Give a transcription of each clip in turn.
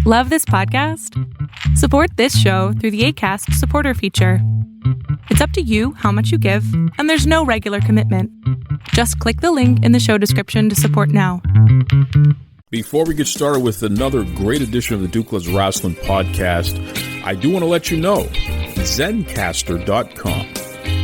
Love this podcast? Support this show through the Acast supporter feature. It's up to you how much you give, and there's no regular commitment. Just click the link in the show description to support now. Before we get started with another great edition of the Duke Loves Rasslin podcast, I do want to let you know, Zencastr.com.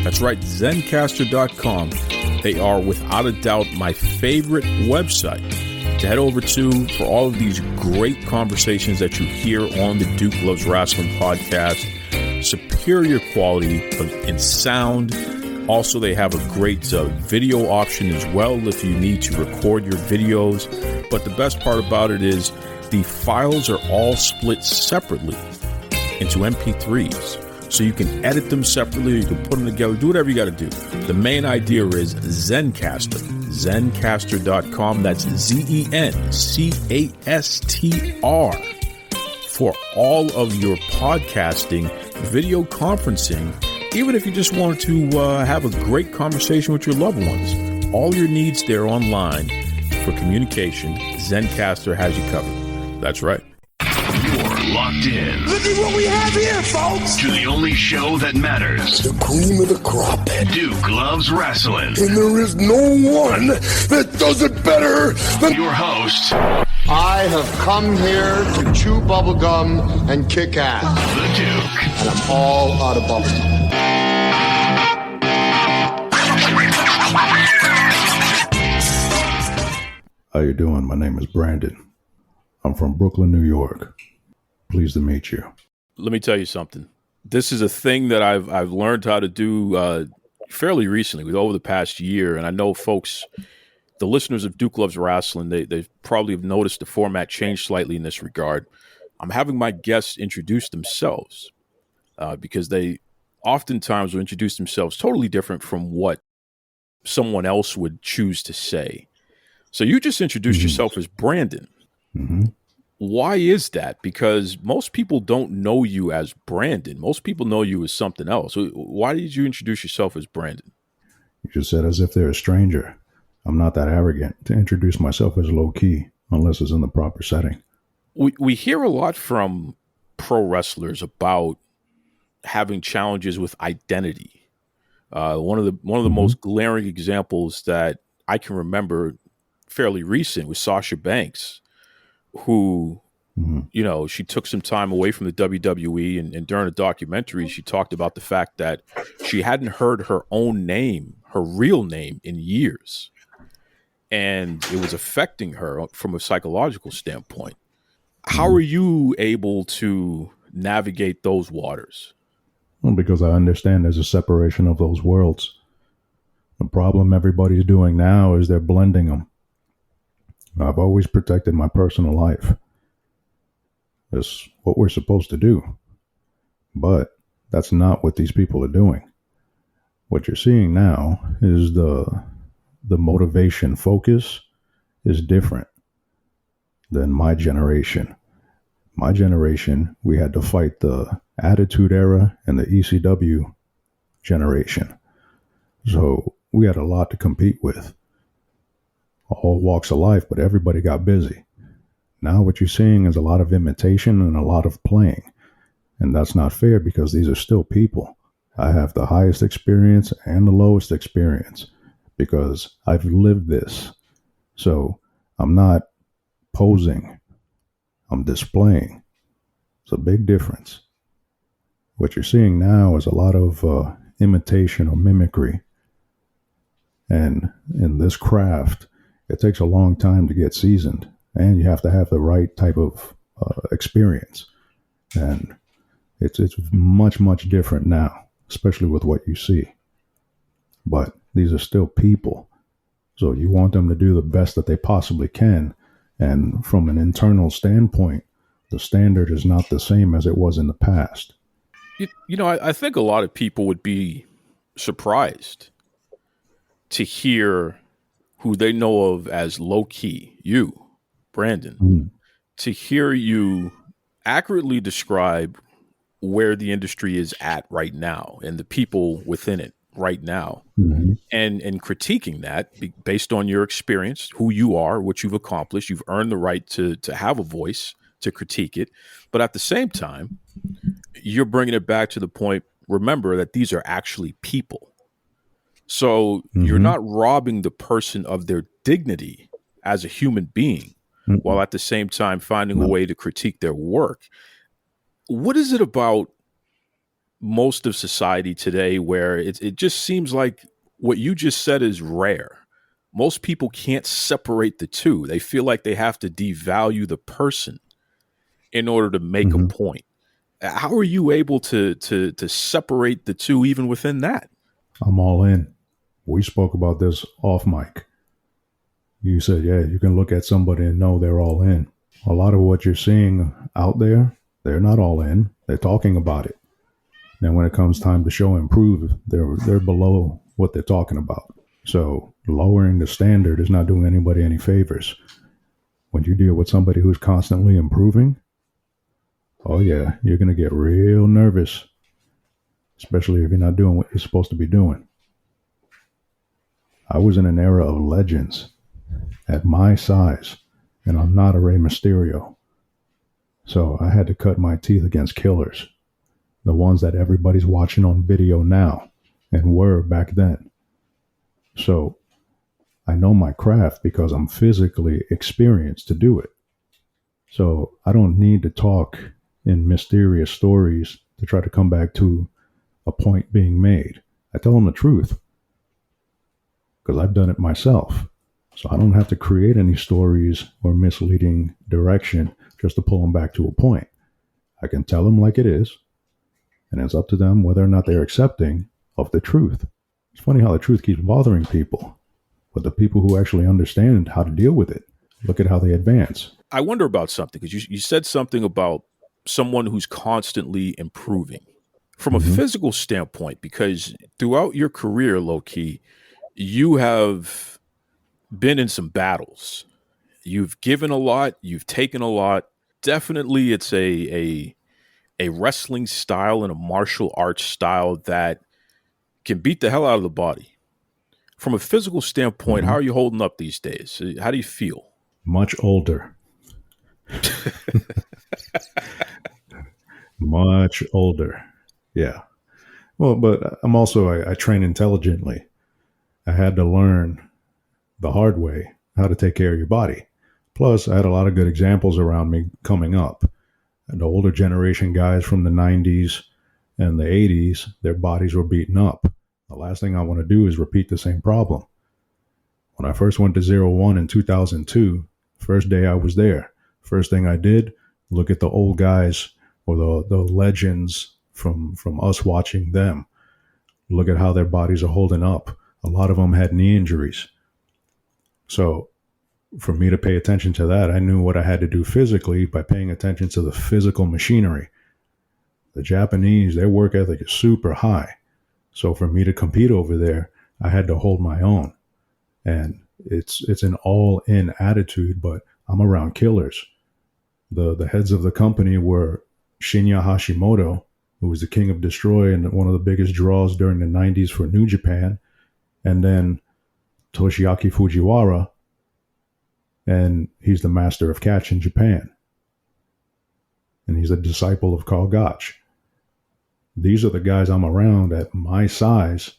That's right, Zencastr.com. They are, without a doubt, my favorite website to head over to for all of these great conversations that you hear on the Duke Loves Rasslin podcast. Superior quality in sound. Also, they have a great video option as well if you need to record your videos. But the best part about it is the files are all split separately into MP3s. So you can edit them separately, you can put them together, do whatever you got to do. The main idea is Zencastr, Zencastr.com. That's Zencastr for all of your podcasting, video conferencing, even if you just wanted to have a great conversation with your loved ones. All your needs there online for communication, Zencastr has you covered. That's right. You're locked in. Look at what we have here, folks. To the only show that matters. The cream of the crop. Duke Loves Rasslin. And there is no one that does it better than your host. I have come here to chew bubblegum and kick ass. The Duke. And I'm all out of bubblegum. How you doing? My name is Brandon. I'm from Brooklyn, New York. Pleased to meet you. Let me tell you something. This is a thing that I've learned how to do fairly recently, over the past year. And I know folks, the listeners of Duke Loves Rasslin, they probably have noticed the format changed slightly in this regard. I'm having my guests introduce themselves because they oftentimes will introduce themselves totally different from what someone else would choose to say. So you just introduced yourself as Brandon. Mm-hmm. Why is that? Because most people don't know you as Brandon. Most people know you as something else. So why did you introduce yourself as Brandon? You just said as if they're a stranger. I'm not that arrogant to introduce myself as low key unless it's in the proper setting. We hear a lot from pro wrestlers about having challenges with identity. One of the most glaring examples that I can remember fairly recent was Sasha Banks, who, you know, she took some time away from the WWE, and during a documentary, she talked about the fact that she hadn't heard her own name, her real name, in years. And it was affecting her from a psychological standpoint. How are you able to navigate those waters? Well, because I understand there's a separation of those worlds. The problem everybody's doing now is they're blending them. I've always protected my personal life. That's what we're supposed to do. But that's not what these people are doing. What you're seeing now is the motivation focus is different than my generation. My generation, we had to fight the Attitude Era and the ECW generation. So we had a lot to compete with. All walks of life, but everybody got busy. Now what you're seeing is a lot of imitation and a lot of playing. And that's not fair because these are still people. I have the highest experience and the lowest experience because I've lived this. So I'm not posing. I'm displaying. It's a big difference. What you're seeing now is a lot of imitation or mimicry. And in this craft, it takes a long time to get seasoned, and you have to have the right type of experience. And it's much, much different now, especially with what you see. But these are still people. So you want them to do the best that they possibly can. And from an internal standpoint, the standard is not the same as it was in the past. You know, I think a lot of people would be surprised to hear who they know of as low-key, you, Brandon, to hear you accurately describe where the industry is at right now and the people within it right now, and critiquing that based on your experience, who you are, what you've accomplished. You've earned the right to have a voice, to critique it. But at the same time, you're bringing it back to the point, remember that these are actually people. So you're not robbing the person of their dignity as a human being while at the same time finding a way to critique their work. What is it about most of society today where it just seems like what you just said is rare? Most people can't separate the two. They feel like they have to devalue the person in order to make a point. How are you able to separate the two even within that? I'm all in. We spoke about this off mic. You said, yeah, you can look at somebody and know they're all in. A lot of what you're seeing out there, they're not all in. They're talking about it. Then when it comes time to show and prove, they're below what they're talking about. So lowering the standard is not doing anybody any favors. When you deal with somebody who's constantly improving, oh yeah, you're going to get real nervous, especially if you're not doing what you're supposed to be doing. I was in an era of legends at my size, and I'm not a Rey Mysterio. So I had to cut my teeth against killers, the ones that everybody's watching on video now and were back then. So I know my craft because I'm physically experienced to do it. So I don't need to talk in mysterious stories to try to come back to a point being made. I tell them the truth because I've done it myself. So I don't have to create any stories or misleading direction just to pull them back to a point. I can tell them like it is, and it's up to them whether or not they're accepting of the truth. It's funny how the truth keeps bothering people, but the people who actually understand how to deal with it, look at how they advance. I wonder about something, because you said something about someone who's constantly improving from a physical standpoint, because throughout your career, low-key, you have been in some battles. You've given a lot, you've taken a lot. Definitely it's a wrestling style and a martial arts style that can beat the hell out of the body. From a physical standpoint, how are you holding up these days? How do you feel? Much older. Much older. Yeah. Well, but I'm also, I train intelligently. I had to learn the hard way how to take care of your body. Plus, I had a lot of good examples around me coming up. And the older generation guys from the 90s and the 80s, their bodies were beaten up. The last thing I want to do is repeat the same problem. When I first went to 01 in 2002, first day I was there, first thing I did, look at the old guys or the legends from us watching them. Look at how their bodies are holding up. A lot of them had knee injuries. So for me to pay attention to that, I knew what I had to do physically by paying attention to the physical machinery. The Japanese, their work ethic is super high. So for me to compete over there, I had to hold my own. And it's an all-in attitude, but I'm around killers. The heads of the company were Shinya Hashimoto, who was the king of Destroy and one of the biggest draws during the 90s for New Japan, and then Toshiaki Fujiwara, and he's the master of catch in Japan. And he's a disciple of Karl Gotch. These are the guys I'm around at my size,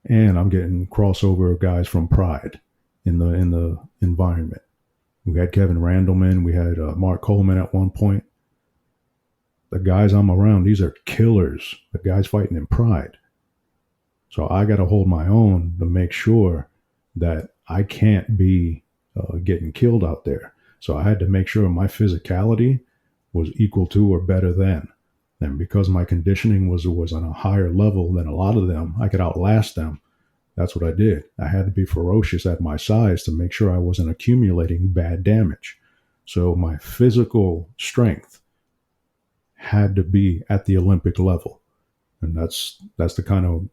and I'm getting crossover guys from Pride in the environment. We had Kevin Randleman, we had Mark Coleman at one point. The guys I'm around, these are killers. The guys fighting in Pride. So I got to hold my own to make sure that I can't be getting killed out there. So I had to make sure my physicality was equal to or better than. And because my conditioning was on a higher level than a lot of them, I could outlast them. That's what I did. I had to be ferocious at my size to make sure I wasn't accumulating bad damage. So my physical strength had to be at the Olympic level. And that's the kind of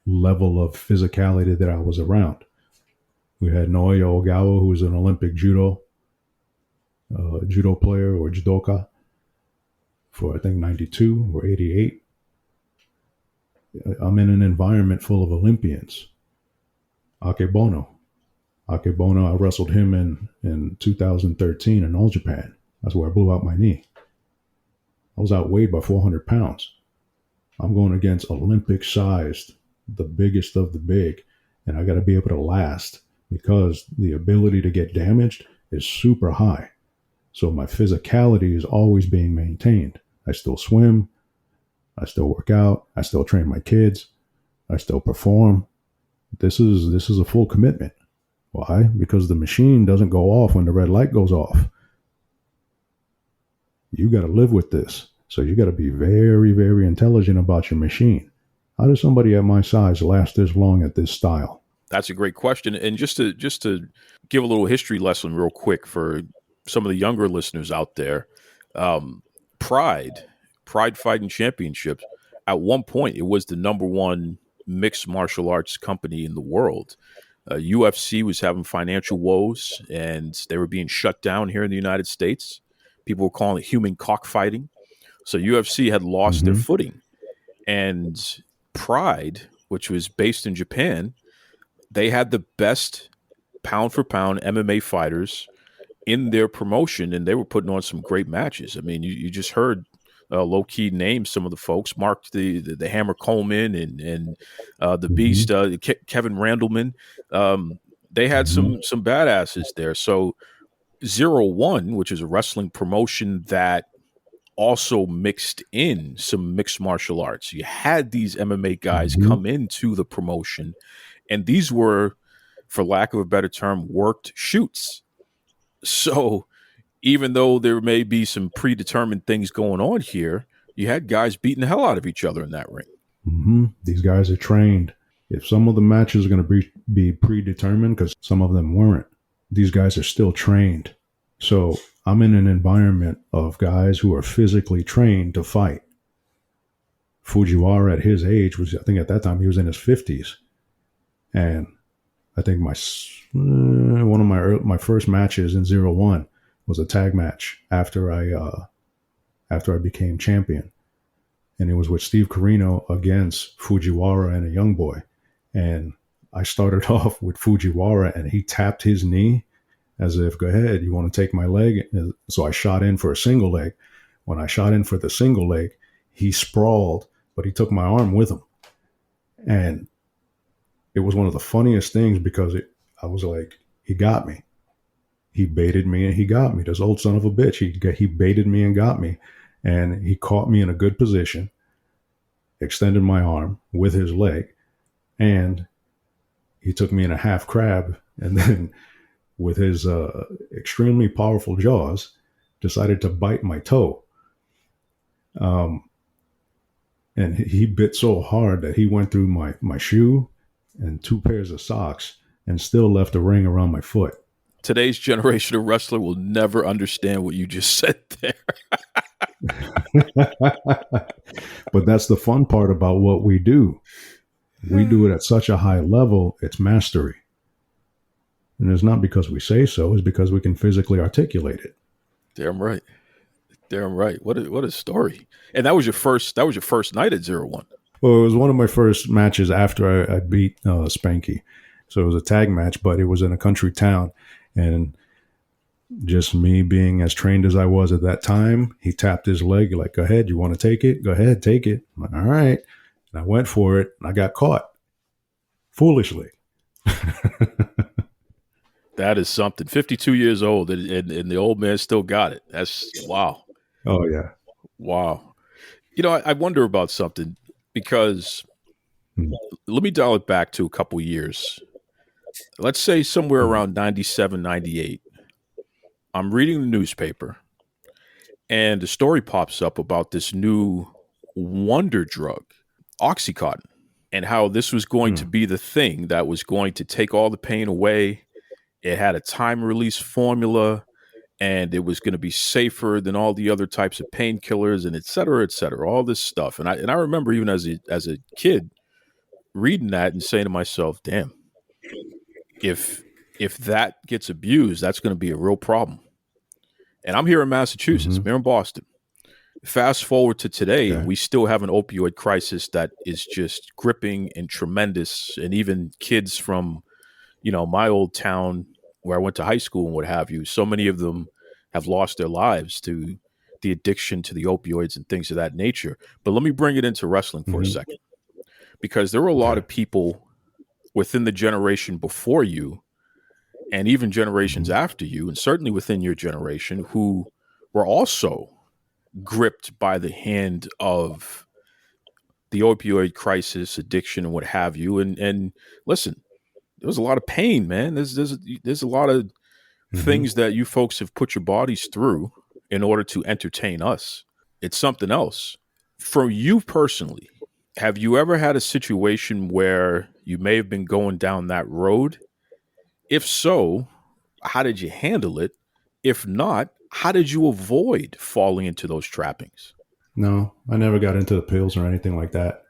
level of physicality that I was around. We had Naoya Ogawa, who was an Olympic judo player or judoka for, I think, 92 or 88. I'm in an environment full of Olympians. Akebono, I wrestled him in 2013 in All Japan. That's where I blew out my knee. I was outweighed by 400 pounds. I'm going against Olympic sized, the biggest of the big, and I got to be able to last because the ability to get damaged is super high. So my physicality is always being maintained. I still swim. I still work out. I still train my kids. I still perform. This is a full commitment. Why? Because the machine doesn't go off when the red light goes off. You got to live with this. So you got to be very, very intelligent about your machine. How does somebody at my size last this long at this style? That's a great question. And just to give a little history lesson real quick for some of the younger listeners out there, Pride Fighting Championships, at one point, it was the number one mixed martial arts company in the world. UFC was having financial woes, and they were being shut down here in the United States. People were calling it human cockfighting. So UFC had lost their footing. And Pride, which was based in Japan, they had the best pound-for-pound MMA fighters in their promotion, and they were putting on some great matches. I mean, you just heard low-key name some of the folks, Mark the Hammer Coleman and the Beast, Kevin Randleman. They had some badasses there. So 01, which is a wrestling promotion that also mixed in some mixed martial arts. You had these MMA guys come into the promotion, and these were, for lack of a better term, worked shoots. So even though there may be some predetermined things going on here, you had guys beating the hell out of each other in that ring. These guys are trained. If some of the matches are going to be predetermined, because some of them weren't, these guys are still trained. So I'm in an environment of guys who are physically trained to fight. Fujiwara at his age I think at that time he was in his 50s. And I think one of my first matches in 01 was a tag match after I became champion. And it was with Steve Corino against Fujiwara and a young boy. And I started off with Fujiwara, and he tapped his knee as if, go ahead, you want to take my leg? So I shot in for a single leg. When I shot in for the single leg, he sprawled, but he took my arm with him. And it was one of the funniest things because I was like, he got me. He baited me and he got me. This old son of a bitch. He baited me and got me. And he caught me in a good position, extended my arm with his leg, and he took me in a half crab, and then with his extremely powerful jaws, decided to bite my toe. And he bit so hard that he went through my shoe and 2 pairs of socks and still left a ring around my foot. Today's generation of wrestler will never understand what you just said there. But that's the fun part about what we do. We do it at such a high level, it's mastery. And it's not because we say so, it's because we can physically articulate it. Damn right. Damn right. What a story. And that was your first night at 01. Well, it was one of my first matches after I beat Spanky. So it was a tag match, but it was in a country town. And just me being as trained as I was at that time, he tapped his leg like, go ahead, you want to take it? Go ahead, take it. I'm like, all right. And I went for it, and I got caught. Foolishly. That is something. 52 years old, and the old man still got it. That's wow. Oh, yeah. Wow. You know, I wonder about something because let me dial it back to a couple years. Let's say somewhere around 97, 98. I'm reading the newspaper, and a story pops up about this new wonder drug, Oxycontin, and how this was going to be the thing that was going to take all the pain away. It had a time release formula, and it was going to be safer than all the other types of painkillers, and et cetera, all this stuff. And I remember even as a kid reading that and saying to myself, damn, if that gets abused, that's going to be a real problem. And I'm here in Massachusetts, I'm here in Boston. Fast forward to today, and we still have an opioid crisis that is just gripping and tremendous. And even kids from, my old town where I went to high school and what have you, so many of them have lost their lives to the addiction to the opioids and things of that nature. But let me bring it into wrestling for a second, because there were a lot of people within the generation before you and even generations after you, and certainly within your generation, who were also gripped by the hand of the opioid crisis, addiction, and what have you. And listen, there was a lot of pain, man. There's a lot of things that you folks have put your bodies through in order to entertain us. It's something else. For you personally, have you ever had a situation where you may have been going down that road? If so, how did you handle it? If not, how did you avoid falling into those trappings? No, I never got into the pills or anything like that.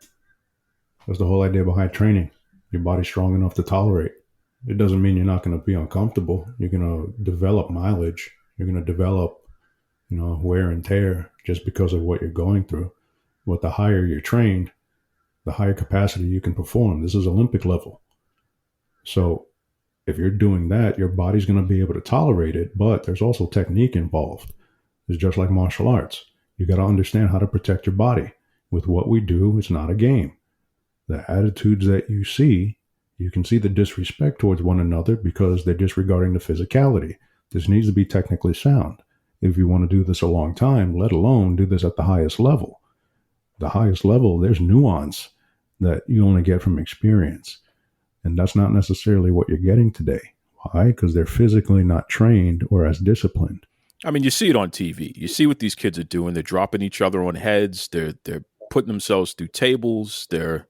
That's the whole idea behind training. Your body's strong enough to tolerate. It doesn't mean you're not going to be uncomfortable. You're going to develop mileage. You're going to develop, wear and tear just because of what you're going through. But the higher you're trained, the higher capacity you can perform. This is Olympic level. So if you're doing that, your body's going to be able to tolerate it, but there's also technique involved. It's just like martial arts. You got to understand how to protect your body. With what we do, it's not a game. The attitudes that you see, you can see the disrespect towards one another because they're disregarding the physicality. This needs to be technically sound. If you want to do this a long time, let alone do this at the highest level. The highest level, there's nuance that you only get from experience. And that's not necessarily what you're getting today. Why? Because they're physically not trained or as disciplined. I mean, you see it on TV. You see what these kids are doing. They're dropping each other on heads. They're putting themselves through tables. They're,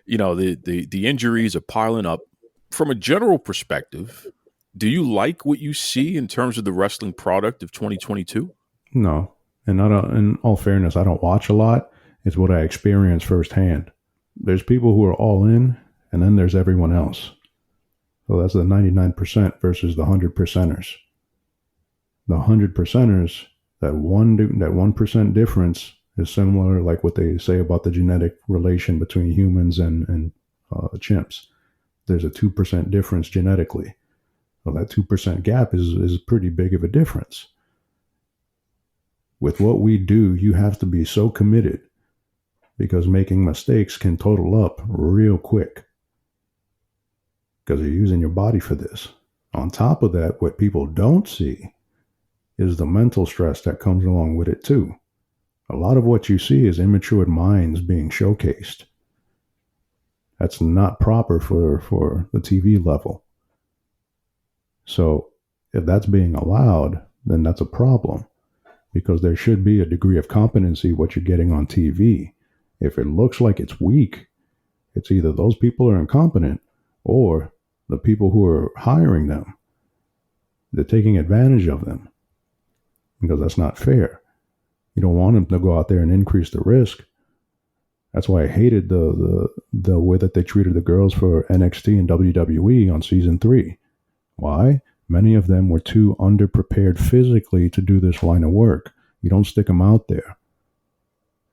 the injuries are piling up. From a general perspective, do you like what you see in terms of the wrestling product of 2022? No. And in all fairness, I don't watch a lot. It's what I experience firsthand. There's people who are all in, and then there's everyone else. So that's the 99% versus the 100%ers. The 100%ers, that 1% difference is similar, like what they say about the genetic relation between humans and chimps. There's a 2% difference genetically. Well, that 2% gap is pretty big of a difference. With what we do, you have to be so committed because making mistakes can total up real quick because you're using your body for this. On top of that, what people don't see is the mental stress that comes along with it too. A lot of what you see is immature minds being showcased. That's not proper for the TV level. So if that's being allowed, then that's a problem because there should be a degree of competency what you're getting on TV. If it looks like it's weak, it's either those people are incompetent or the people who are hiring them, they're taking advantage of them because that's not fair. You don't want them to go out there and increase the risk. That's why I hated the way that they treated the girls for NXT and WWE on season 3. Why? Many of them were too underprepared physically to do this line of work. You don't stick them out there.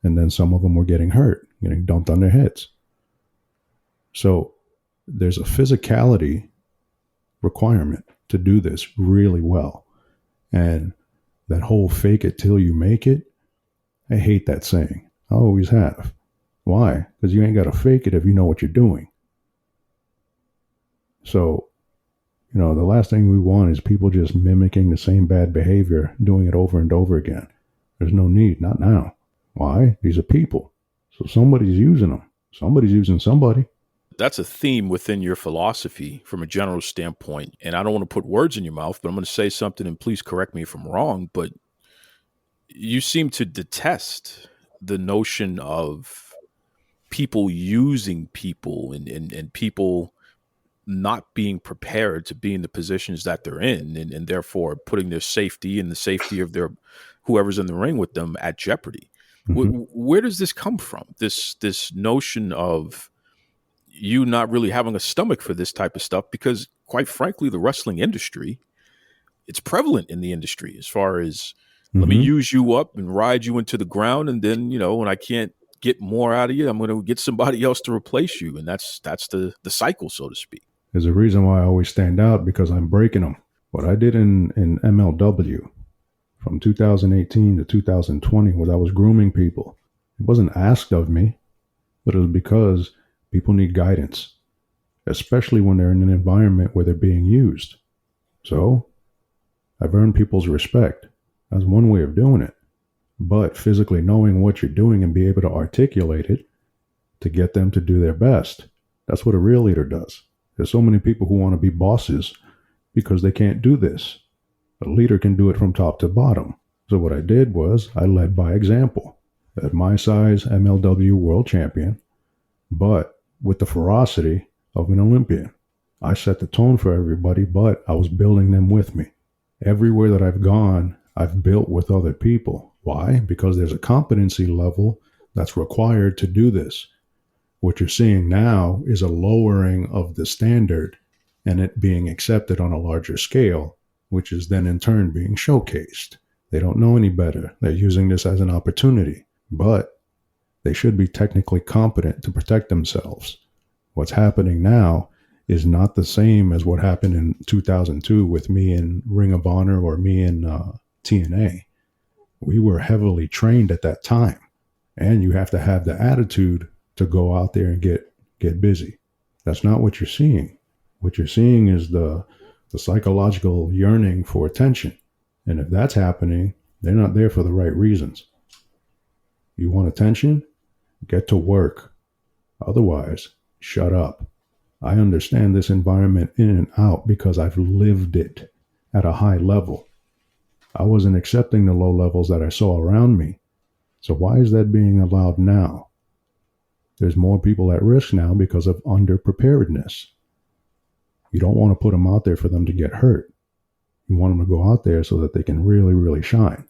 And then some of them were getting hurt, getting dumped on their heads. So there's a physicality requirement to do this really well. And that whole fake it till you make it, I hate that saying. I always have. Why? Because you ain't got to fake it if you know what you're doing. So, the last thing we want is people just mimicking the same bad behavior, doing it over and over again. There's no need, not now. Why? These are people. So somebody's using them. Somebody's using somebody. That's a theme within your philosophy from a general standpoint. And I don't want to put words in your mouth, but I'm going to say something and please correct me if I'm wrong. But you seem to detest the notion of people using people and people not being prepared to be in the positions that they're in and therefore putting their safety and the safety of their whoever's in the ring with them at jeopardy. Mm-hmm. Where does this come from? This notion of you not really having a stomach for this type of stuff, because quite frankly, the wrestling industry, it's prevalent in the industry as far as let me use you up and ride you into the ground. And then, when I can't get more out of you, I'm going to get somebody else to replace you. And that's the cycle, so to speak. There's a reason why I always stand out because I'm breaking them. What I did in MLW from 2018 to 2020 was I was grooming people. It wasn't asked of me, but it was because people need guidance, especially when they're in an environment where they're being used. So I've earned people's respect. That's one way of doing it. But physically knowing what you're doing and be able to articulate it to get them to do their best. That's what a real leader does. There's so many people who want to be bosses because they can't do this. A leader can do it from top to bottom. So what I did was I led by example. At my size, MLW world champion, but with the ferocity of an Olympian. I set the tone for everybody, but I was building them with me. Everywhere that I've gone, I've built with other people. Why? Because there's a competency level that's required to do this. What you're seeing now is a lowering of the standard and it being accepted on a larger scale, which is then in turn being showcased. They don't know any better. They're using this as an opportunity, but they should be technically competent to protect themselves. What's happening now is not the same as what happened in 2002 with me in Ring of Honor or me in TNA. We were heavily trained at that time, and you have to have the attitude to go out there and get busy. That's not what you're seeing. What you're seeing is the psychological yearning for attention. And if that's happening, they're not there for the right reasons. You want attention? Get to work. Otherwise, shut up. I understand this environment in and out because I've lived it at a high level. I wasn't accepting the low levels that I saw around me. So why is that being allowed now? There's more people at risk now because of underpreparedness. You don't want to put them out there for them to get hurt. You want them to go out there so that they can really, really shine.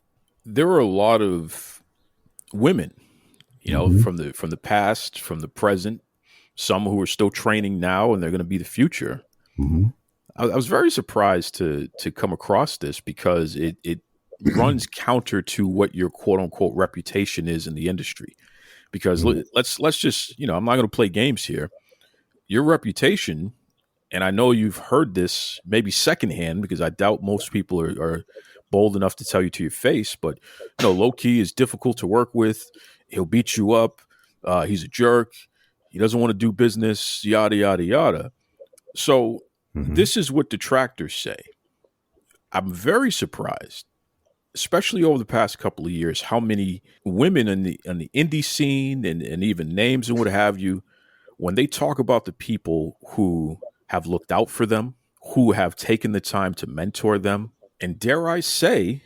There are a lot of women, from the past, from the present, some who are still training now and they're going to be the future. Mm-hmm. I was very surprised to come across this because it runs counter to what your quote unquote reputation is in the industry. Because let's just, I'm not going to play games here. Your reputation, and I know you've heard this maybe secondhand because I doubt most people are bold enough to tell you to your face, but low key is difficult to work with. He'll beat you up. He's a jerk. He doesn't want to do business, yada, yada, yada. So this is what detractors say. I'm very surprised, especially over the past couple of years, how many women in the indie scene and even names and what have you, when they talk about the people who have looked out for them, who have taken the time to mentor them, and dare I say,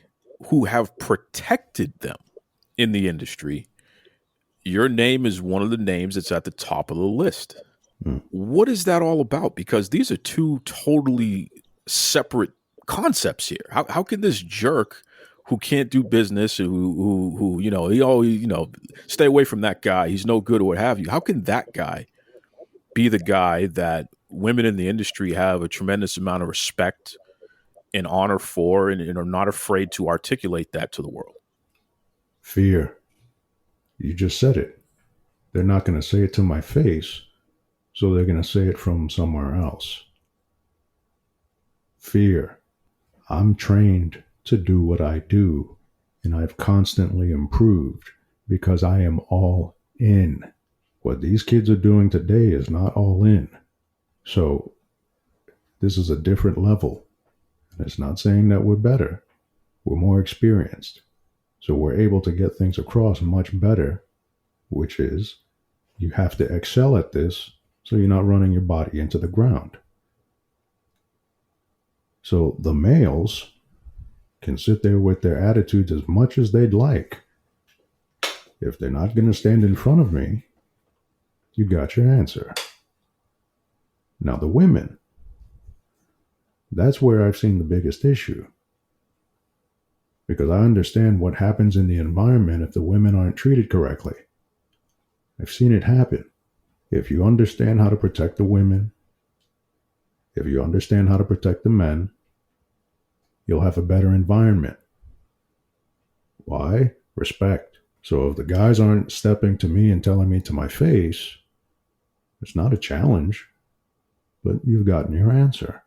who have protected them in the industry, your name is one of the names that's at the top of the list. What is that all about? Because these are two totally separate concepts here. How can this jerk who can't do business, who he always, stay away from that guy, he's no good or what have you, how can that guy be the guy that women in the industry have a tremendous amount of respect and honor for and are not afraid to articulate that to the world? Fear. You just said it. They're not going to say it to my face, so they're going to say it from somewhere else. Fear. I'm trained to do what I do, and I've constantly improved because I am all in. What these kids are doing today is not all in. So this is a different level. And it's not saying that we're better. We're more experienced. So we're able to get things across much better, which is you have to excel at this so you're not running your body into the ground. So the males can sit there with their attitudes as much as they'd like. If they're not going to stand in front of me, you got your answer. Now the women, that's where I've seen the biggest issue. Because I understand what happens in the environment if the women aren't treated correctly. I've seen it happen. If you understand how to protect the women, if you understand how to protect the men, you'll have a better environment. Why? Respect. So if the guys aren't stepping to me and telling me to my face, it's not a challenge, but you've gotten your answer.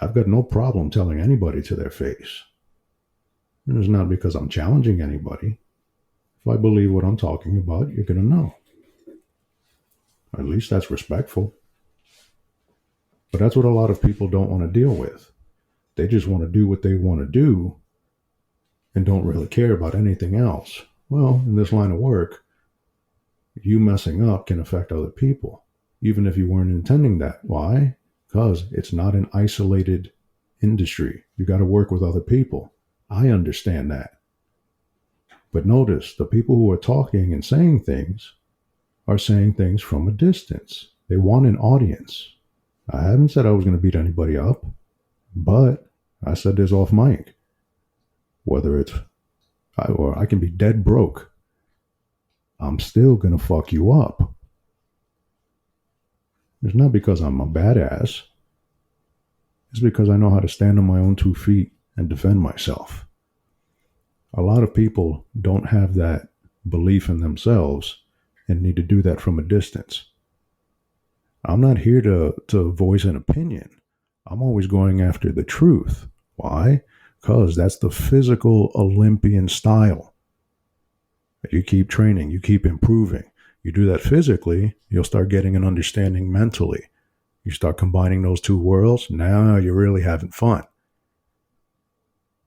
I've got no problem telling anybody to their face. And it's not because I'm challenging anybody. If I believe what I'm talking about, you're going to know. At least that's respectful. But that's what a lot of people don't want to deal with. They just want to do what they want to do and don't really care about anything else. Well, in this line of work, you messing up can affect other people, even if you weren't intending that. Why? Because it's not an isolated industry. You got to work with other people. I understand that. But notice the people who are talking and saying things are saying things from a distance. They want an audience. I haven't said I was going to beat anybody up, but I said this off mic. Whether it's, or I can be dead broke, I'm still going to fuck you up. It's not because I'm a badass. It's because I know how to stand on my own 2 feet and defend myself. A lot of people don't have that belief in themselves and need to do that from a distance. I'm not here to voice an opinion. I'm always going after the truth. Why? Because that's the physical Olympian style. You keep training, you keep improving. You do that physically, you'll start getting an understanding mentally. You start combining those two worlds, now you're really having fun.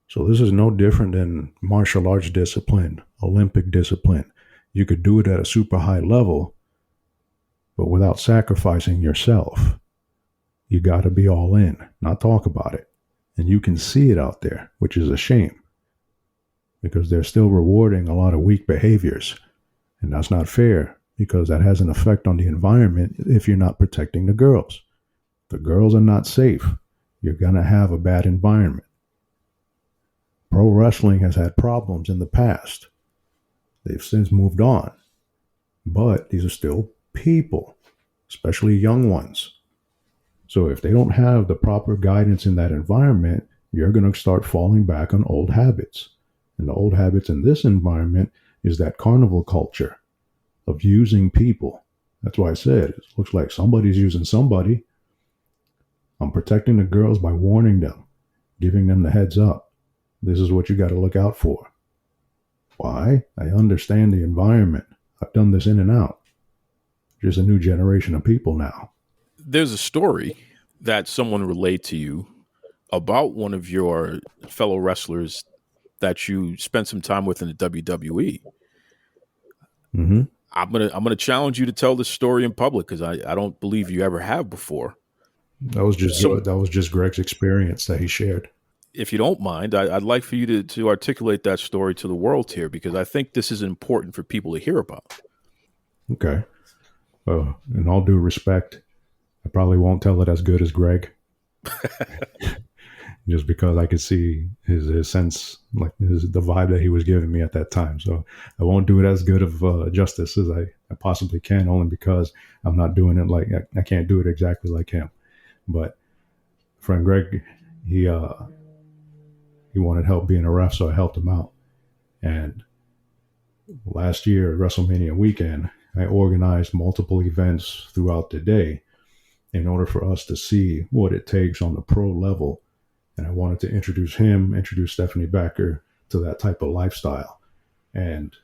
So this is no different than martial arts discipline, Olympic discipline. You could do it at a super high level, but without sacrificing yourself. You got to be all in, not talk about it. And you can see it out there, which is a shame, because they're still rewarding a lot of weak behaviors. And that's not fair, because that has an effect on the environment if you're not protecting the girls. The girls are not safe. You're going to have a bad environment. Pro wrestling has had problems in the past. They've since moved on. But these are still people, especially young ones. So if they don't have the proper guidance in that environment, you're going to start falling back on old habits. And the old habits in this environment is that carnival culture of using people. That's why I said it looks like somebody's using somebody. I'm protecting the girls by warning them, giving them the heads up. This is what you got to look out for. Why? I understand the environment. I've done this in and out. There's a new generation of people now. There's a story that someone relayed to you about one of your fellow wrestlers that you spent some time with in the WWE. Mm-hmm. I'm gonna challenge you to tell this story in public, because I don't believe you ever have before. That was just Greg's experience that he shared. If you don't mind, I'd like for you to articulate that story to the world here, because I think this is important for people to hear about. Okay. In all due respect, I probably won't tell it as good as Greg. Just because I could see his sense, like the vibe that he was giving me at that time. So I won't do it as good of justice as I possibly can, only because I'm not doing it like, I can't do it exactly like him. But friend Greg, he wanted help being a ref, so I helped him out. And last year, WrestleMania weekend, I organized multiple events throughout the day in order for us to see what it takes on the pro level. And I wanted to introduce Stephanie Becker to that type of lifestyle. And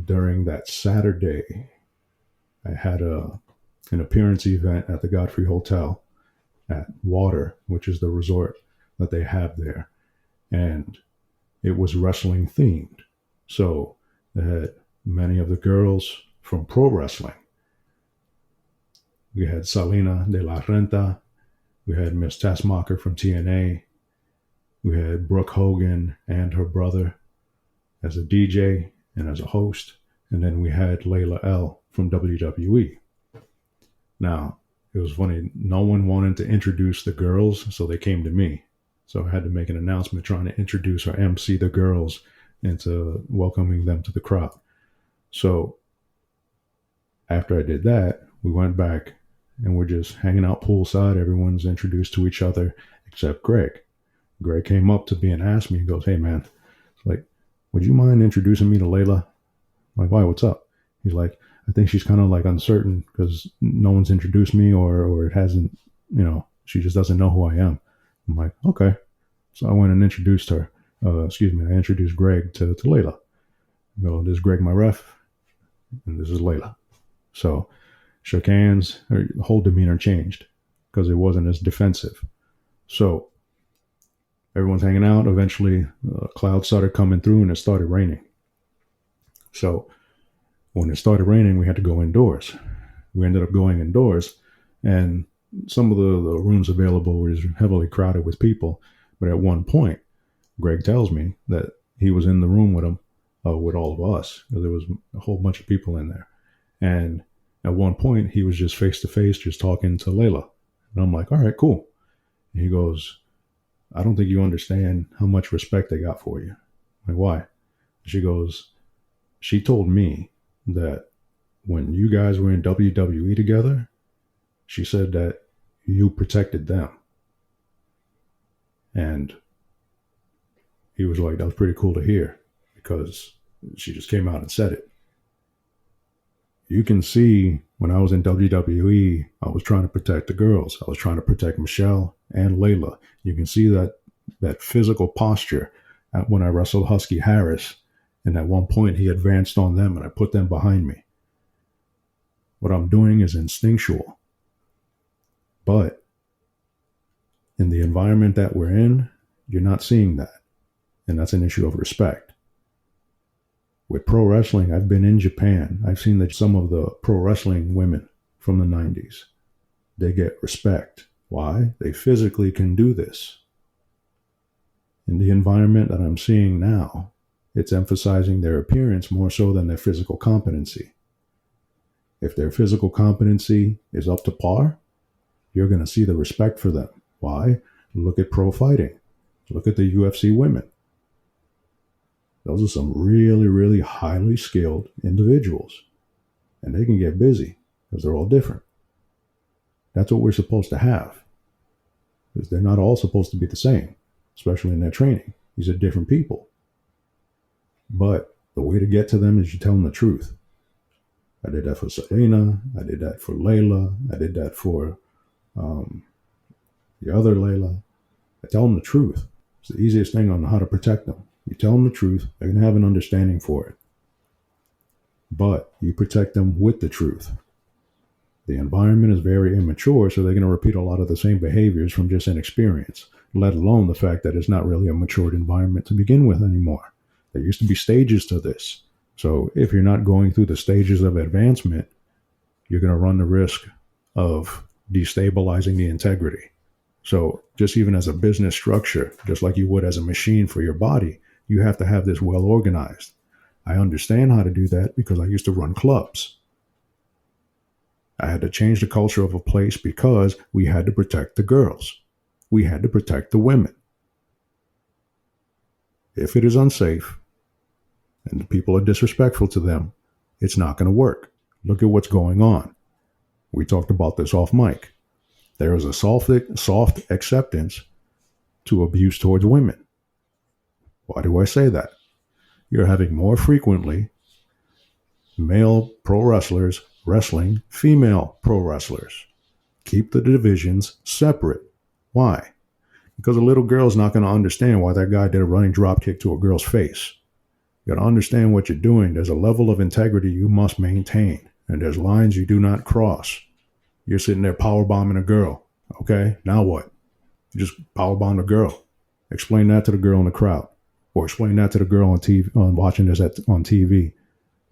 during that Saturday, I had an appearance event at the Godfrey Hotel at Water, which is the resort that they have there. And it was wrestling themed. So they had many of the girls from pro wrestling. We had Salina de la Renta. We had Miss Tessmacher from TNA. We had Brooke Hogan and her brother as a DJ and as a host. And then we had Layla L from WWE. Now, it was funny. No one wanted to introduce the girls, so they came to me. So I had to make an announcement trying to introduce or MC the girls into welcoming them to the crowd. So after I did that, we went back and we're just hanging out poolside. Everyone's introduced to each other except Greg. Greg came up to me and asked me, he goes, "Hey man, like, would you mind introducing me to Layla?" I'm like, "Why, what's up?" He's like, "I think she's kind of like uncertain because no one's introduced me or it hasn't, she just doesn't know who I am." I'm like, okay. So I went and introduced her. I introduced Greg to Layla. This is Greg, my ref, and this is Layla. So shook hands. Her whole demeanor changed because it wasn't as defensive. So everyone's hanging out. Eventually, clouds started coming through and it started raining. So when it started raining, we had to go indoors. We ended up going indoors, and some of the rooms available were heavily crowded with people. But at one point, Greg tells me that he was in the room with him, with all of us, because there was a whole bunch of people in there. And at one point, he was just face to face, just talking to Layla. And I'm like, all right, cool. And he goes, I don't think you understand how much respect I got for you. I'm like, why? She goes, she told me that when you guys were in WWE together, she said that you protected them. And he was like, that was pretty cool to hear, because she just came out and said it. You can see when I was in WWE, I was trying to protect the girls. I was trying to protect Michelle and Layla. You can see that physical posture when I wrestled Husky Harris. And at one point, he advanced on them and I put them behind me. What I'm doing is instinctual. But in the environment that we're in, you're not seeing that. And that's an issue of respect. With pro wrestling, I've been in Japan. I've seen that some of the pro wrestling women from the 90s, they get respect. Why? They physically can do this. In the environment that I'm seeing now, it's emphasizing their appearance more so than their physical competency. If their physical competency is up to par, you're going to see the respect for them. Why? Look at pro fighting. Look at the UFC women. Those are some really, really highly skilled individuals. And they can get busy because they're all different. That's what we're supposed to have. Because they're not all supposed to be the same, especially in their training. These are different people. But the way to get to them is you tell them the truth. I did that for Selena. I did that for Layla. I did that for the other Layla. I tell them the truth. It's the easiest thing on how to protect them. You tell them the truth, they're going to have an understanding for it. But you protect them with the truth. The environment is very immature, so they're going to repeat a lot of the same behaviors from just inexperience, let alone the fact that it's not really a matured environment to begin with anymore. There used to be stages to this. So if you're not going through the stages of advancement, you're going to run the risk of destabilizing the integrity. So just even as a business structure, just like you would as a machine for your body, you have to have this well organized. I understand how to do that because I used to run clubs. I had to change the culture of a place because we had to protect the girls. We had to protect the women. If it is unsafe and the people are disrespectful to them, it's not going to work. Look at what's going on. We talked about this off mic. There is a soft acceptance to abuse towards women. Why do I say that? You're having more frequently male pro wrestlers wrestling female pro wrestlers. Keep the divisions separate. Why? Because a little girl's not going to understand why that guy did a running drop kick to a girl's face. You got to understand what you're doing. There's a level of integrity you must maintain, and there's lines you do not cross. You're sitting there powerbombing a girl. Okay, now what? You just powerbombed a girl. Explain that to the girl in the crowd. Or explain that to the girl on TV, watching this on TV.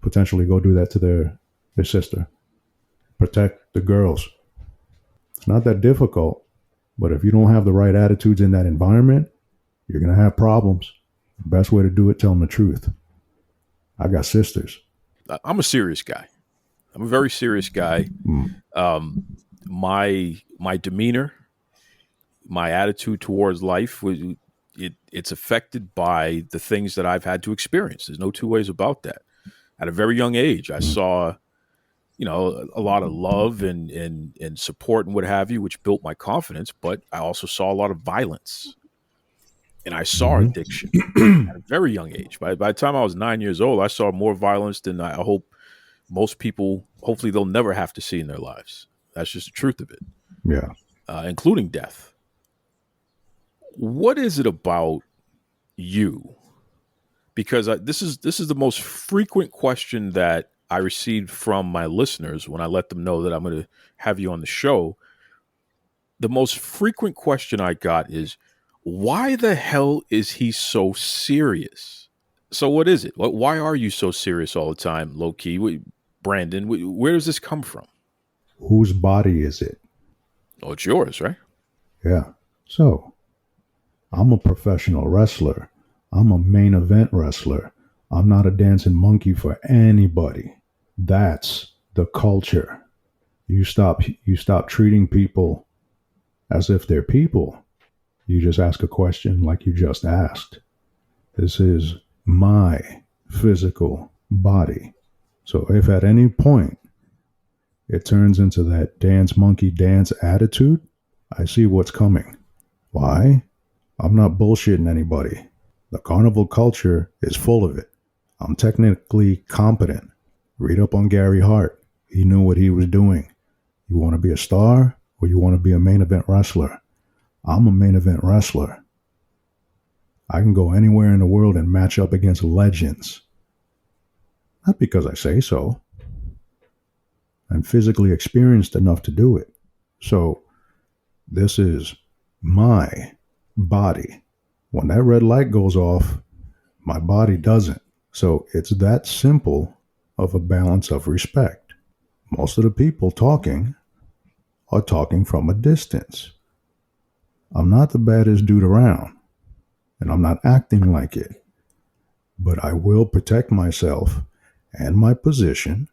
Potentially go do that to their sister. Protect the girls. It's not that difficult, but if you don't have the right attitudes in that environment, you're going to have problems. The best way to do it, tell them the truth. I got sisters. I'm a serious guy. I'm a very serious guy. My demeanor, my attitude towards life, it's affected by the things that I've had to experience. There's no two ways about that. At a very young age, I saw, a lot of love and support and what have you, which built my confidence. But I also saw a lot of violence, and I saw addiction at a very young age. By the time I was 9 years old, I saw more violence than I hope most people, hopefully they'll never have to see in their lives. That's just the truth of it. Yeah. Including death. what is it about you? Because this is the most frequent question that I received from my listeners when I let them know that I'm going to have you on the show. The most frequent question I got is, why the hell is he so serious? So what is it? Why are you so serious all the time, low key? Brandon, where does this come from? Whose body is it? Oh, it's yours, right? Yeah. So, I'm a professional wrestler. I'm a main event wrestler. I'm not a dancing monkey for anybody. That's the culture. You stop treating people as if they're people. You just ask a question like you just asked. This is my physical body. So if at any point it turns into that dance monkey dance attitude, I see what's coming. Why? I'm not bullshitting anybody. The carnival culture is full of it. I'm technically competent. Read up on Gary Hart. He knew what he was doing. You want to be a star or you want to be a main event wrestler? I'm a main event wrestler. I can go anywhere in the world and match up against legends. Not because I say so. I'm physically experienced enough to do it. So this is my body. When that red light goes off, my body doesn't. So it's that simple of a balance of respect. Most of the people talking are talking from a distance. I'm not the baddest dude around, and I'm not acting like it, but I will protect myself and my position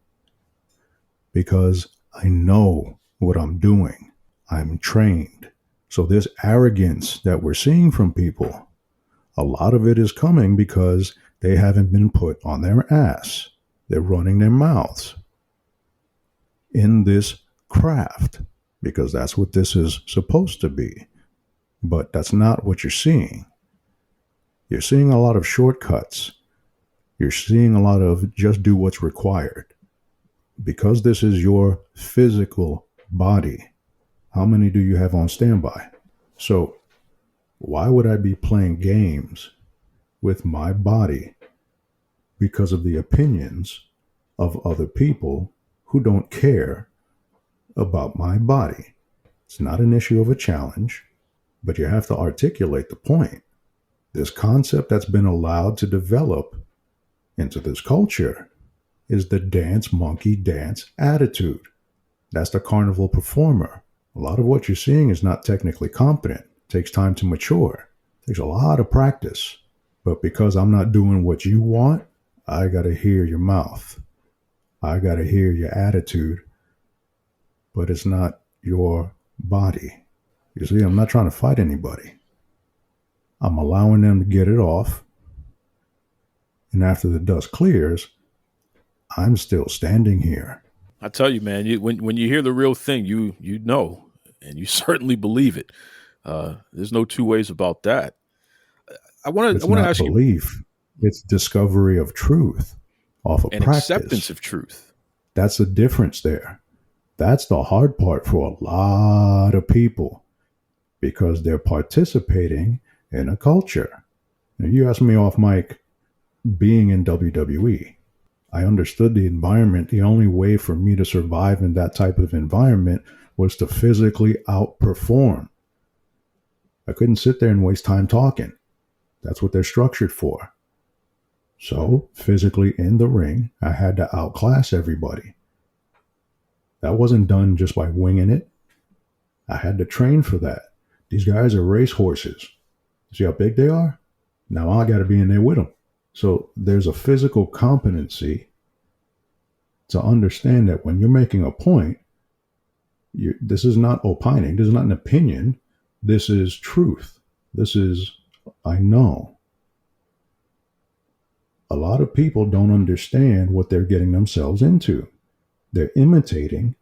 because I know what I'm doing. I'm trained. So this arrogance that we're seeing from people, a lot of it is coming because they haven't been put on their ass. They're running their mouths in this craft because that's what this is supposed to be. But that's not what you're seeing. You're seeing a lot of shortcuts. You're seeing a lot of just do what's required. Because this is your physical body, how many do you have on standby? So why would I be playing games with my body because of the opinions of other people who don't care about my body? It's not an issue of a challenge, but you have to articulate the point. This concept that's been allowed to develop into this culture is the dance monkey dance attitude. That's the carnival performer. A lot of what you're seeing is not technically competent. It takes time to mature. It takes a lot of practice. But because I'm not doing what you want, I got to hear your mouth. I got to hear your attitude. But it's not your body. You see, I'm not trying to fight anybody. I'm allowing them to get it off. And after the dust clears, I'm still standing here. I tell you, man, when you hear the real thing, you know, and you certainly believe it. There's no two ways about that. I want to ask you. Belief. It's discovery of truth off of and practice. Acceptance of truth. That's the difference there. That's the hard part for a lot of people because they're participating in a culture. Now, you asked me off mic, being in WWE, I understood the environment. The only way for me to survive in that type of environment was to physically outperform. I couldn't sit there and waste time talking. That's what they're structured for. So physically in the ring, I had to outclass everybody. That wasn't done just by winging it. I had to train for that. These guys are race horses. See how big they are? Now I got to be in there with them. So there's a physical competency to understand that when you're making a point, this is not opining. This is not an opinion. This is truth. This is, I know. A lot of people don't understand what they're getting themselves into. They're imitating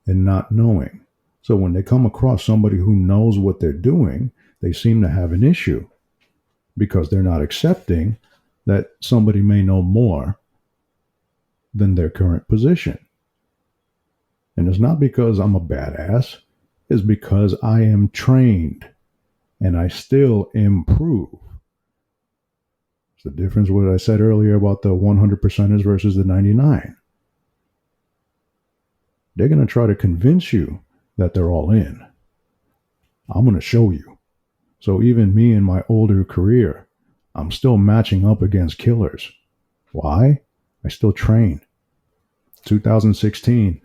and not knowing. So when they come across somebody who knows what they're doing, they seem to have an issue because they're not accepting that somebody may know more than their current position. And it's not because I'm a badass. It's because I am trained and I still improve. It's the difference what I said earlier about the 100%ers versus the 99. They're going to try to convince you that they're all in. I'm going to show you. So even me in my older career, I'm still matching up against killers. Why? I still train. 2016,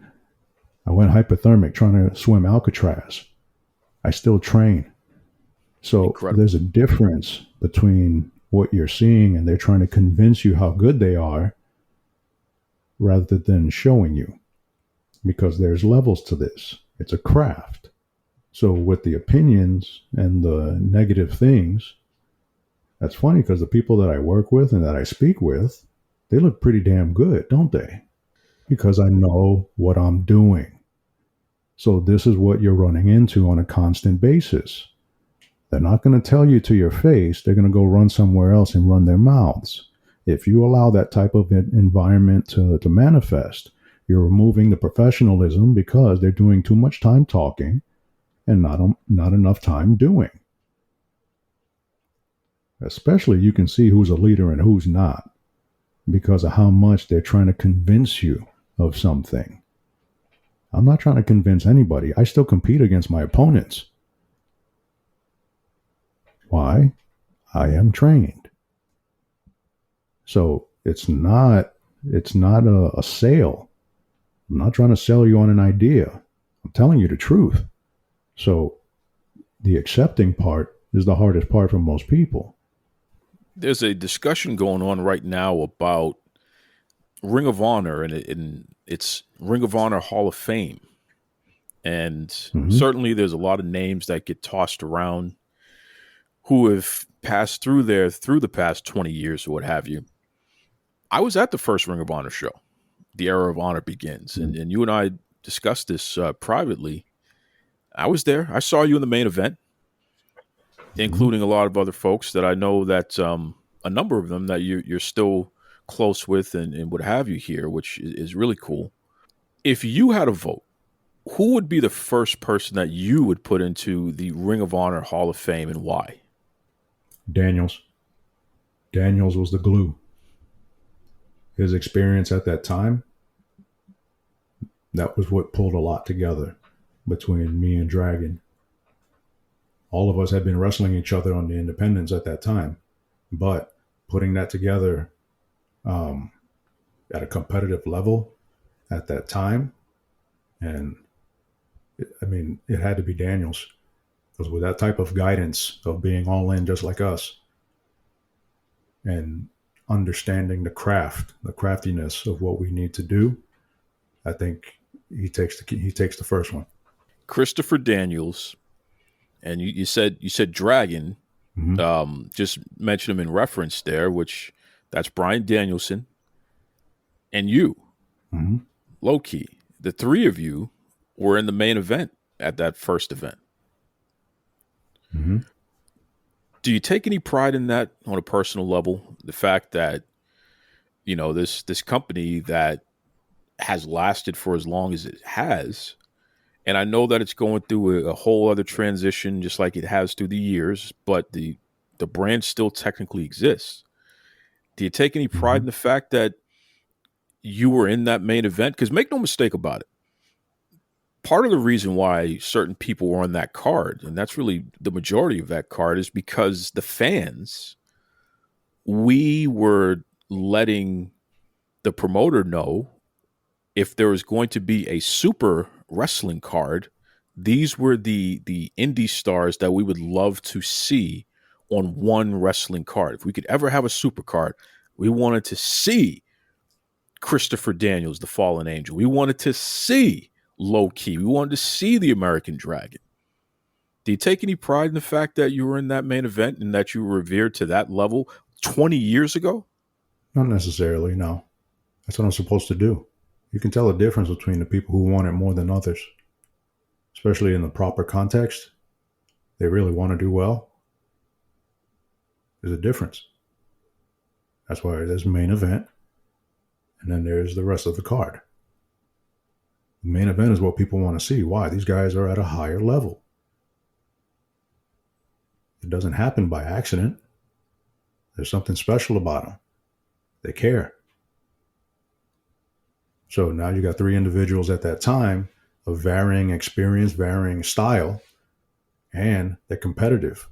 I went hypothermic trying to swim Alcatraz. I still train. So Incredible. There's a difference between what you're seeing and they're trying to convince you how good they are rather than showing you. Because there's levels to this. It's a craft. So with the opinions and the negative things, that's funny because the people that I work with and that I speak with, they look pretty damn good, don't they? Because I know what I'm doing. So this is what you're running into on a constant basis. They're not going to tell you to your face. They're going to go run somewhere else and run their mouths. If you allow that type of environment to manifest, you're removing the professionalism because they're doing too much time talking and not enough time doing. Especially you can see who's a leader and who's not because of how much they're trying to convince you of something. I'm not trying to convince anybody. I still compete against my opponents. Why? I am trained. So it's not a sale. I'm not trying to sell you on an idea. I'm telling you the truth. So the accepting part is the hardest part for most people. There's a discussion going on right now about Ring of Honor and it's Ring of Honor Hall of Fame. And certainly there's a lot of names that get tossed around who have passed through there through the past 20 years or what have you. I was at the first Ring of Honor show. The Era of Honor begins. And you and I discussed this privately. I was there. I saw you in the main event, including a lot of other folks that I know that a number of them that you're still close with and what have you here, which is really cool. If you had a vote, who would be the first person that you would put into the Ring of Honor Hall of Fame and why? Daniels. Daniels was the glue. His experience at that time, that was what pulled a lot together between me and Dragon. All of us had been wrestling each other on the independents at that time, but putting that together at a competitive level at that time, and it had to be Daniels, because with that type of guidance of being all in just like us and understanding the craftiness of what we need to do, I think he takes the first one. Christopher Daniels, and you said Dragon. Just mention him in reference there, which that's Bryan Danielson and you, low key. The three of you were in the main event at that first event. Do you take any pride in that on a personal level? The fact that, this company that has lasted for as long as it has, and I know that it's going through a whole other transition, just like it has through the years, but the brand still technically exists. Do you take any pride in the fact that you were in that main event? Because make no mistake about it, part of the reason why certain people were on that card, and that's really the majority of that card, is because the fans, we were letting the promoter know if there was going to be a super wrestling card, these were the indie stars that we would love to see on one wrestling card. If we could ever have a super card, we wanted to see Christopher Daniels, the Fallen Angel. We wanted to see Low Key. We wanted to see the American Dragon. Do you take any pride in the fact that you were in that main event and that you were revered to that level 20 years ago? Not necessarily, no. That's what I'm supposed to do. You can tell the difference between the people who want it more than others, especially in the proper context. They really want to do well. There's a difference. That's why there's main event, and then there's the rest of the card. The main event is what people want to see. Why? These guys are at a higher level. It doesn't happen by accident. There's something special about them. They care. So now you got 3 individuals at that time of varying experience, varying style, and they're competitive.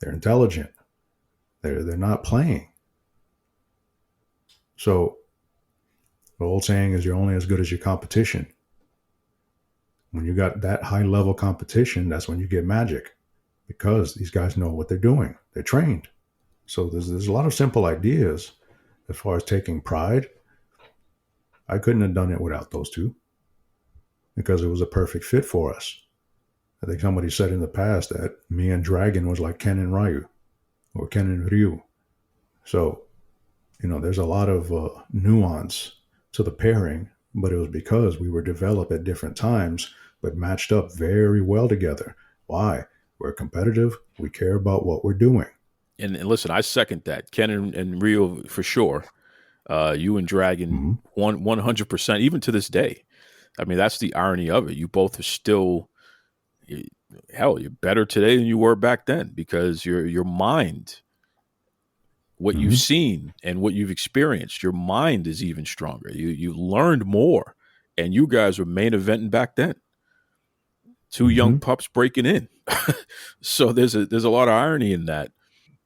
They're intelligent. They're not playing. So the old saying is you're only as good as your competition. When you got that high level competition, that's when you get magic, because these guys know what they're doing. They're trained. So there's a lot of simple ideas as far as taking pride. I couldn't have done it without those two, because it was a perfect fit for us. I think somebody said in the past that me and Dragon was like Ken and Ryu, or Ken and Ryu. So, there's a lot of nuance to the pairing, but it was because we were developed at different times, but matched up very well together. Why? We're competitive. We care about what we're doing. And listen, I second that. Ken and Ryu for sure. You and Dragon, 100%, even to this day. I mean, that's the irony of it. You both are still, hell, you're better today than you were back then, because your mind, what you've seen and what you've experienced, your mind is even stronger. You learned more, and you guys were main eventing back then. 2 young pups breaking in. So there's a lot of irony in that.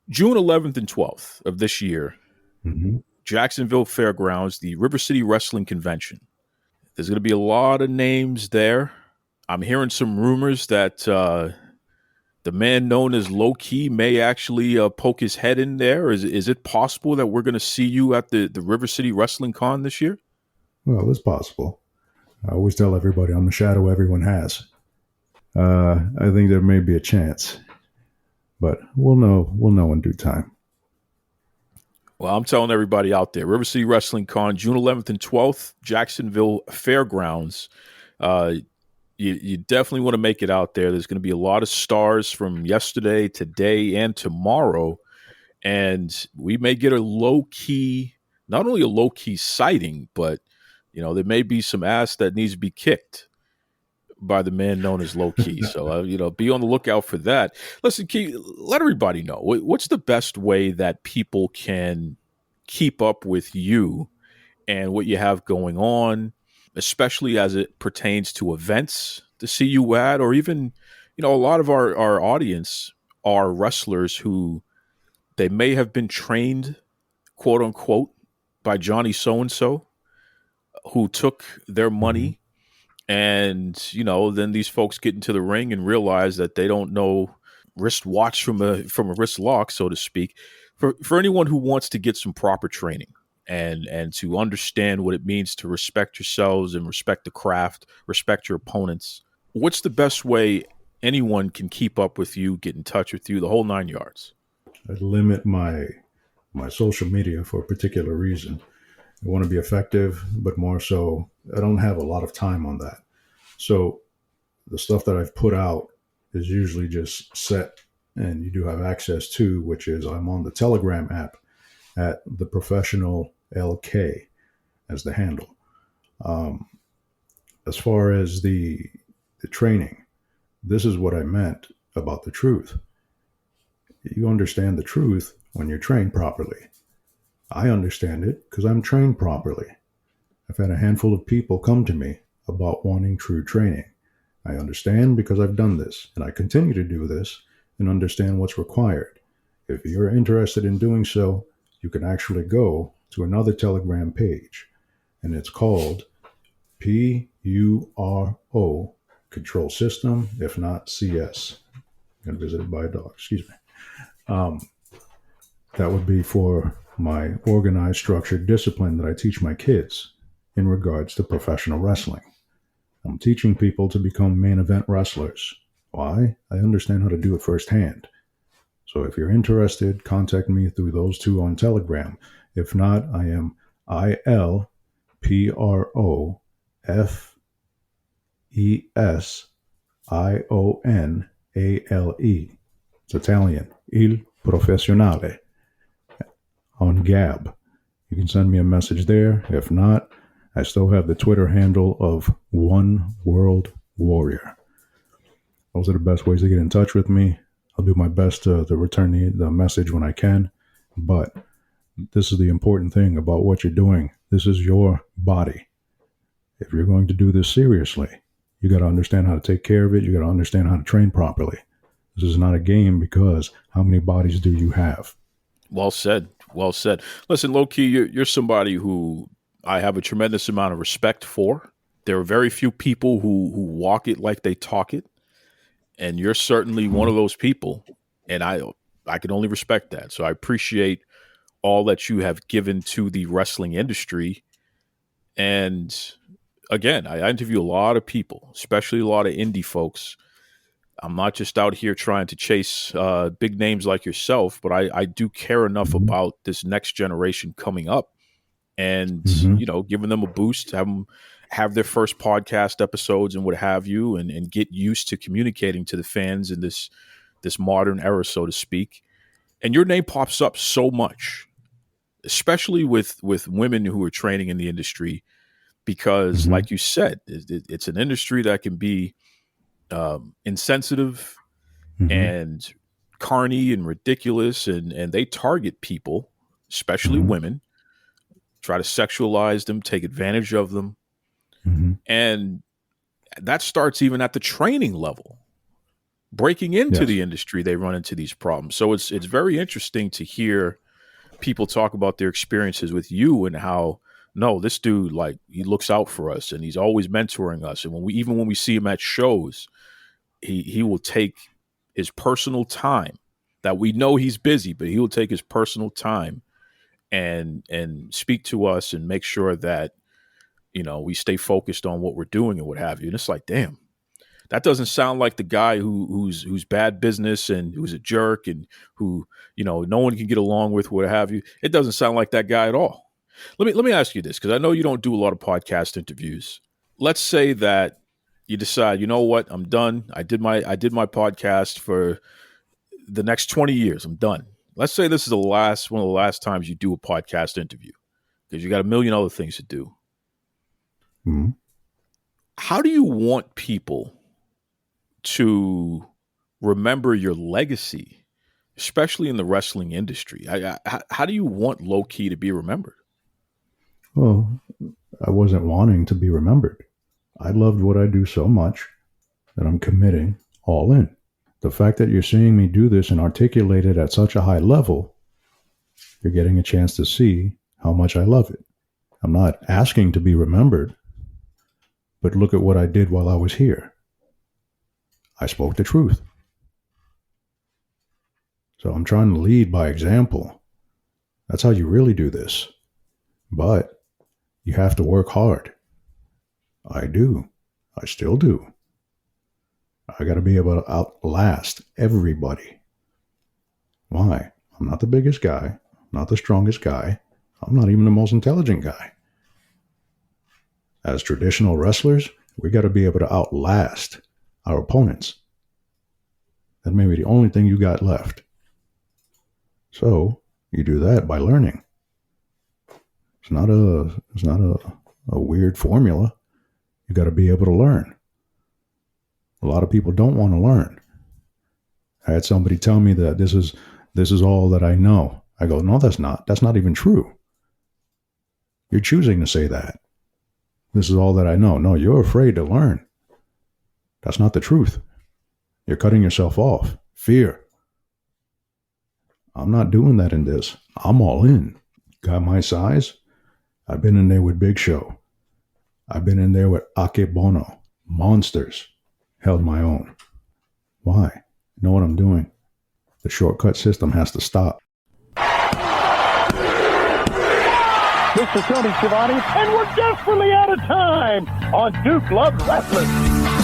June 11th and 12th of this year, Jacksonville Fairgrounds, the River City Wrestling Convention. There's going to be a lot of names there. I'm hearing some rumors that the man known as Low Key may actually poke his head in there. Is it possible that we're going to see you at the River City Wrestling Con this year? Well, it's possible. I always tell everybody I'm the shadow everyone has. I think there may be a chance, but we'll know in due time. Well, I'm telling everybody out there, River City Wrestling Con, June 11th and 12th, Jacksonville Fairgrounds. You definitely want to make it out there. There's going to be a lot of stars from yesterday, today, and tomorrow. And we may get a low-key, not only a low-key sighting, but, there may be some ass that needs to be kicked by the man known as Low Key. So, be on the lookout for that. Listen, Key, let everybody know, what's the best way that people can keep up with you and what you have going on, especially as it pertains to events to see you at, or even, a lot of our audience are wrestlers who they may have been trained, quote unquote, by Johnny so-and-so, who took their money. And, then these folks get into the ring and realize that they don't know wristwatch from a wrist lock, so to speak. For anyone who wants to get some proper training and to understand what it means to respect yourselves and respect the craft, respect your opponents, what's the best way anyone can keep up with you, get in touch with you, the whole 9 yards? I limit my social media for a particular reason. I want to be effective, but more so, I don't have a lot of time on that. So the stuff that I've put out is usually just set, and you do have access to, which is I'm on the Telegram app at the Professional LK as the handle. As far as the training, this is what I meant about the truth. You understand the truth when you're trained properly. I understand it because I'm trained properly. I've had a handful of people come to me about wanting true training. I understand because I've done this, and I continue to do this and understand what's required. If you're interested in doing so, you can actually go to another Telegram page, and it's called PURO, Control System, if not CS. I'm visited by a dog, excuse me. That would be for my organized, structured discipline that I teach my kids in regards to professional wrestling. I'm teaching people to become main event wrestlers. Why? I understand how to do it firsthand. So if you're interested, contact me through those two on Telegram. If not, I am ILPROFESIONALE. It's Italian. Il Professionale. On Gab. You can send me a message there. If not, I still have the Twitter handle of One World Warrior. Those are the best ways to get in touch with me. I'll do my best to return the message when I can. But this is the important thing about what you're doing. This is your body. If you're going to do this seriously, you got to understand how to take care of it. You got to understand how to train properly. This is not a game, because how many bodies do you have? Well said. Well said. Listen, low-key, you're somebody who I have a tremendous amount of respect for. There are very few people who walk it like they talk it. And you're certainly one of those people. And I can only respect that. So I appreciate all that you have given to the wrestling industry. And again, I interview a lot of people, especially a lot of indie folks. I'm not just out here trying to chase big names like yourself, but I do care enough about this next generation coming up and, giving them a boost, have their first podcast episodes and what have you, and get used to communicating to the fans in this modern era, so to speak. And your name pops up so much, especially with women who are training in the industry, because like you said, it's an industry that can be insensitive and carny and ridiculous, and they target people, especially women, try to sexualize them, take advantage of them. And that starts even at the training level. Breaking into the industry, they run into these problems. So it's very interesting to hear people talk about their experiences with you and how, no, this dude, like, he looks out for us and he's always mentoring us. And when we see him at shows, he will take his personal time, that we know he's busy, but he will take his personal time and speak to us and make sure that, we stay focused on what we're doing and what have you. And it's like, damn, that doesn't sound like the guy who's bad business and who's a jerk and who, no one can get along with, what have you. It doesn't sound like that guy at all. Let me ask you this, because I know you don't do a lot of podcast interviews. Let's say that you decide, you know what, I'm done. I did my podcast for the next 20 years. I'm done. Let's say this is one of the last times you do a podcast interview, because you got a million other things to do. How do you want people to remember your legacy, especially in the wrestling industry? How do you want low-key to be remembered? Well, I wasn't wanting to be remembered. I loved what I do so much that I'm committing all in. The fact that you're seeing me do this and articulate it at such a high level, you're getting a chance to see how much I love it. I'm not asking to be remembered, but look at what I did while I was here. I spoke the truth. So I'm trying to lead by example. That's how you really do this. But you have to work hard. I do. I still do. I got to be able to outlast everybody. Why? I'm not the biggest guy, not the strongest guy. I'm not even the most intelligent guy. As traditional wrestlers, we got to be able to outlast our opponents. That may be the only thing you got left. So you do that by learning. It's not a weird formula. You got to be able to learn. A lot of people don't want to learn. I had somebody tell me that this is all that I know. I go, no, that's not. That's not even true. You're choosing to say that. This is all that I know. No, you're afraid to learn. That's not the truth. You're cutting yourself off. Fear. I'm not doing that in this. I'm all in. Got my size? I've been in there with Big Show. I've been in there with Akebono. Monsters. Held my own. Why? Know what I'm doing. The shortcut system has to stop. This is Tony Schiavone, and we're desperately out of time on Duke Loves Rasslin.